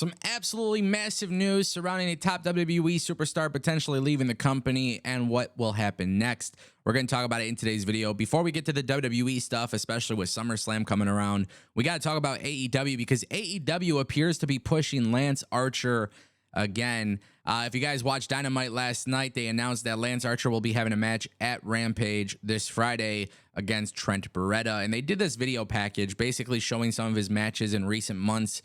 Some absolutely massive news surrounding a top WWE superstar potentially leaving the company and what will happen next. We're going to talk about it in today's video. Before we get to the WWE stuff, especially with SummerSlam coming around, we got to talk about AEW because AEW appears to be pushing Lance Archer again. If you guys watched Dynamite last night, they announced that Lance Archer will be having a match at Rampage this Friday against Trent Beretta. And they did this video package basically showing some of his matches in recent months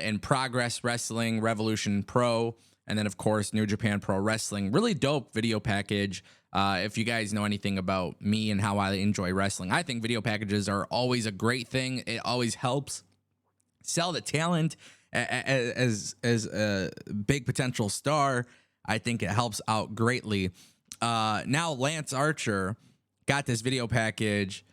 in Progress Wrestling, Revolution Pro, and then, of course, New Japan Pro Wrestling. Really dope video package. If you guys know anything about me and how I enjoy wrestling, I think video packages are always a great thing. It always helps sell the talent as a big potential star. I think it helps out greatly. Now Lance Archer got this video package.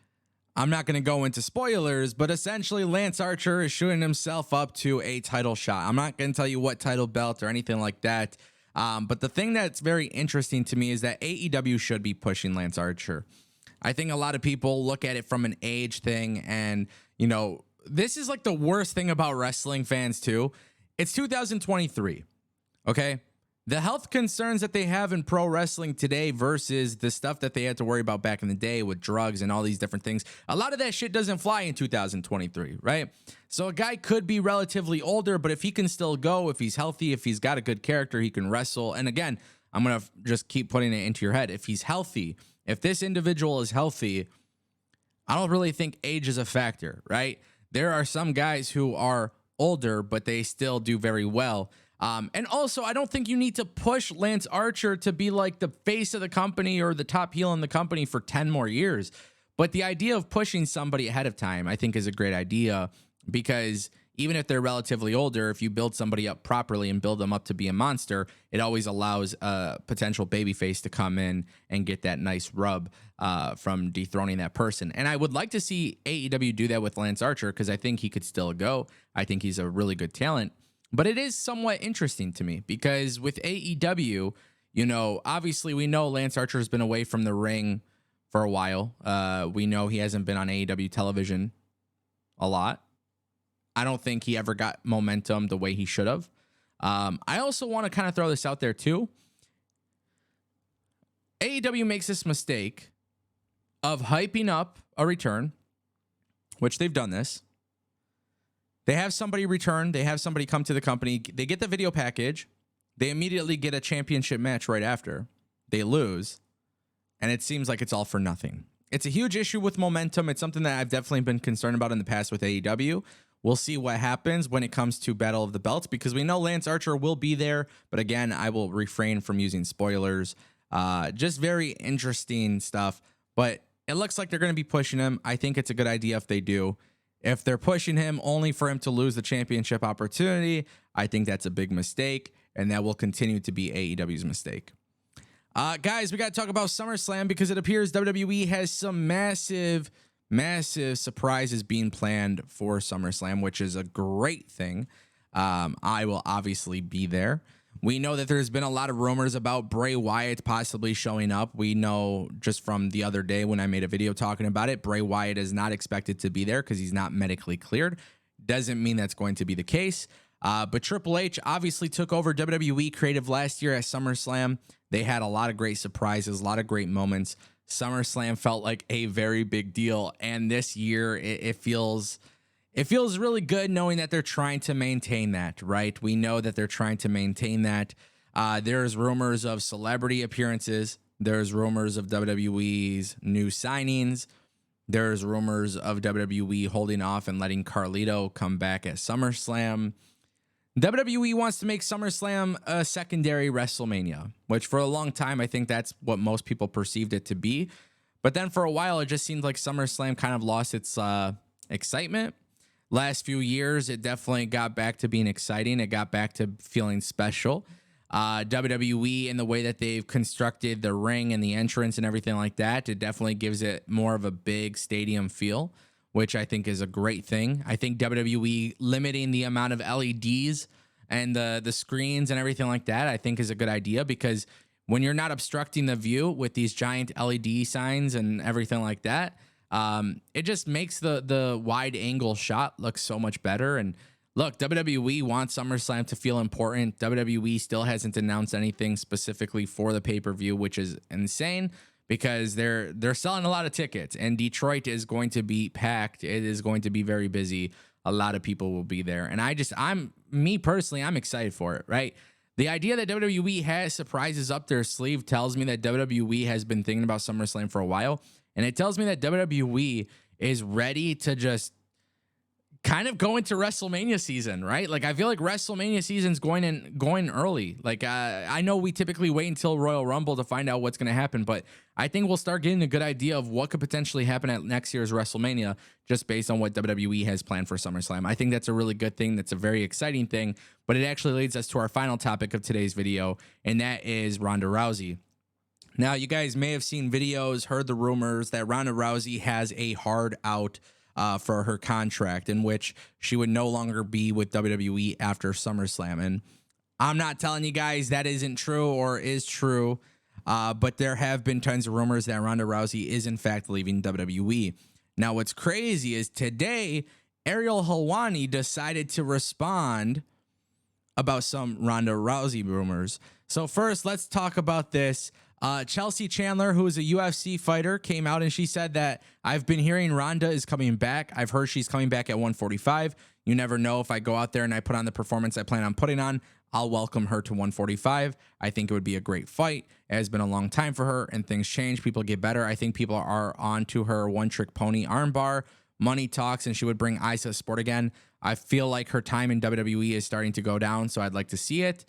I'm not going to go into spoilers, but essentially Lance Archer is shooting himself up to a title shot. I'm not going to tell you what title belt or anything like that. But the thing that's very interesting to me is that AEW should be pushing Lance Archer. I think a lot of people look at it from an age thing, and, you know, this is like the worst thing about wrestling fans too. It's 2023. Okay. The health concerns that they have in pro wrestling today versus the stuff that they had to worry about back in the day with drugs and all these different things. A lot of that shit doesn't fly in 2023, right? So a guy could be relatively older, but if he can still go, if he's healthy, if he's got a good character, he can wrestle. And again, I'm going to just keep putting it into your head. If he's healthy, if this individual is healthy, I don't really think age is a factor, right? There are some guys who are older, but they still do very well. And also, I don't think you need to push Lance Archer to be like the face of the company or the top heel in the company for 10 more years. But the idea of pushing somebody ahead of time, I think, is a great idea, because even if they're relatively older, if you build somebody up properly and build them up to be a monster, it always allows a potential babyface to come in and get that nice rub from dethroning that person. And I would like to see AEW do that with Lance Archer, because I think he could still go. I think he's a really good talent. But it is somewhat interesting to me because with AEW, you know, obviously we know Lance Archer has been away from the ring for a while. We know he hasn't been on AEW television a lot. I don't think he ever got momentum the way he should have. I also want to kind of throw this out there too. AEW makes this mistake of hyping up a return, which they've done this. They have somebody return. They have somebody come to the company. They get the video package. They immediately get a championship match right after. They lose. And it seems like it's all for nothing. It's a huge issue with momentum. It's something that I've definitely been concerned about in the past with AEW. We'll see what happens when it comes to Battle of the Belts, because we know Lance Archer will be there. But again, I will refrain from using spoilers. Just very interesting stuff. But it looks like they're going to be pushing him. I think it's a good idea if they do. If they're pushing him only for him to lose the championship opportunity, I think that's a big mistake, and that will continue to be AEW's mistake. Guys, we got to talk about SummerSlam because it appears WWE has some massive surprises being planned for SummerSlam, which is a great thing. I will obviously be there. We know that there's been a lot of rumors about Bray Wyatt possibly showing up. We know just from the other day when I made a video talking about it, Bray Wyatt is not expected to be there because he's not medically cleared. Doesn't mean that's going to be the case. But Triple H obviously took over WWE creative last year at SummerSlam. They had a lot of great surprises, a lot of great moments. SummerSlam felt like a very big deal. And this year it feels really good knowing that they're trying to maintain that, right? We know that they're trying to maintain that. There's rumors of celebrity appearances. There's rumors of WWE's new signings. There's rumors of WWE holding off and letting Carlito come back at SummerSlam. WWE wants to make SummerSlam a secondary WrestleMania, which for a long time, I think that's what most people perceived it to be. But then for a while, it just seemed like SummerSlam kind of lost its excitement. Last few years, it definitely got back to being exciting. It got back to feeling special. WWE, in the way that they've constructed the ring and the entrance and everything like that, it definitely gives it more of a big stadium feel, which I think is a great thing. I think WWE limiting the amount of LEDs and the screens and everything like that, I think is a good idea, because when you're not obstructing the view with these giant LED signs and everything like that, it just makes the wide angle shot look so much better. And look, WWE wants SummerSlam to feel important. WWE still hasn't announced anything specifically for the pay-per-view, which is insane because they're selling a lot of tickets, and Detroit is going to be packed. It is going to be very busy. A lot of people will be there, and I'm excited for it, right? The idea that WWE has surprises up their sleeve tells me that WWE has been thinking about SummerSlam for a while, and it tells me that WWE is ready to just kind of go into WrestleMania season, right? Like I feel like WrestleMania season's going early. Like I know we typically wait until Royal Rumble to find out what's going to happen, but I think we'll start getting a good idea of what could potentially happen at next year's WrestleMania just based on what WWE has planned for SummerSlam. I think that's a really good thing. That's a very exciting thing, but it actually leads us to our final topic of today's video, and that is Ronda Rousey. Now, you guys may have seen videos, heard the rumors that Ronda Rousey has a hard out for her contract, in which she would no longer be with WWE after SummerSlam. And I'm not telling you guys that isn't true or is true, but there have been tons of rumors that Ronda Rousey is in fact leaving WWE. Now, what's crazy is today, Ariel Helwani decided to respond about some Ronda Rousey rumors. So first, let's talk about this. Chelsea Chandler, who is a UFC fighter, came out and she said that I've been hearing Ronda is coming back. I've heard she's coming back at 145. You never know. If I go out there and I put on the performance I plan on putting on, I'll welcome her to 145. I think it would be a great fight. It has been a long time for her and things change. People get better. I think people are on to her one-trick pony armbar. Money talks, and she would bring eyes to the sport again. I feel like her time in WWE is starting to go down, so I'd like to see it.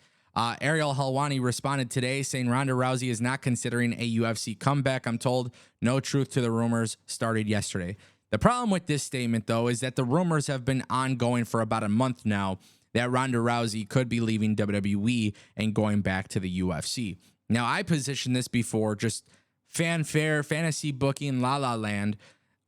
Ariel Helwani responded today saying Ronda Rousey is not considering a UFC comeback. I'm told no truth to the rumors started yesterday. The problem with this statement, though, is that the rumors have been ongoing for about a month now that Ronda Rousey could be leaving WWE and going back to the UFC. Now, I positioned this before, just fanfare, fantasy booking, la la land.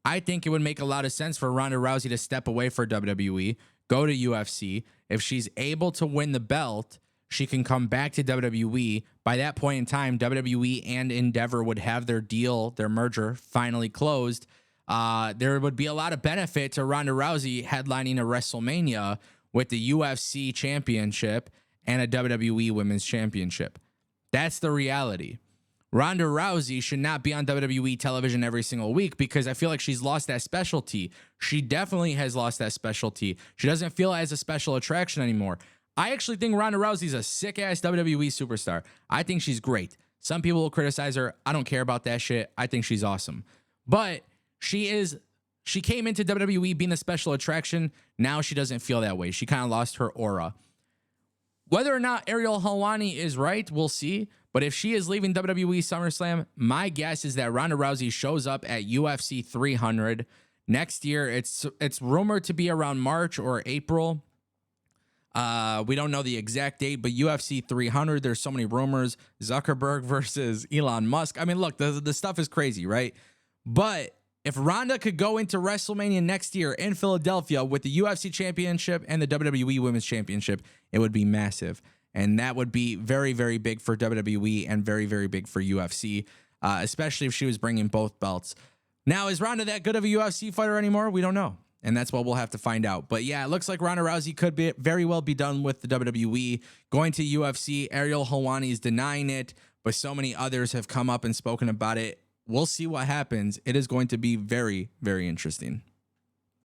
I think it would make a lot of sense for Ronda Rousey to step away for WWE, go to UFC. If she's able to win the belt, she can come back to WWE. By that point in time, WWE and Endeavor would have their deal, their merger finally closed. There would be a lot of benefit to Ronda Rousey headlining a WrestleMania with the UFC championship and a WWE women's championship. That's the reality. Ronda Rousey should not be on WWE television every single week because I feel like she's lost that specialty. She definitely has lost that specialty. She doesn't feel as a special attraction anymore. I actually think Ronda Rousey's a sick-ass WWE superstar. I think she's great. Some people will criticize her. I don't care about that shit. I think she's awesome. But she came into WWE being a special attraction. Now she doesn't feel that way. She kind of lost her aura. Whether or not Ariel Helwani is right, we'll see. But if she is leaving WWE SummerSlam, my guess is that Ronda Rousey shows up at UFC 300 next year. It's rumored to be around March or April. We don't know the exact date, but UFC 300, there's so many rumors. Zuckerberg versus Elon Musk. I mean, look, the stuff is crazy, right? But if Ronda could go into WrestleMania next year in Philadelphia with the UFC championship and the WWE women's championship, it would be massive. And that would be very, very big for WWE and very, very big for UFC, especially if she was bringing both belts. Now, is Ronda that good of a UFC fighter anymore? We don't know. And that's what we'll have to find out. But yeah, it looks like Ronda Rousey could very well be done with the WWE. Going to UFC, Ariel Helwani is denying it, but so many others have come up and spoken about it. We'll see what happens. It is going to be very, very interesting.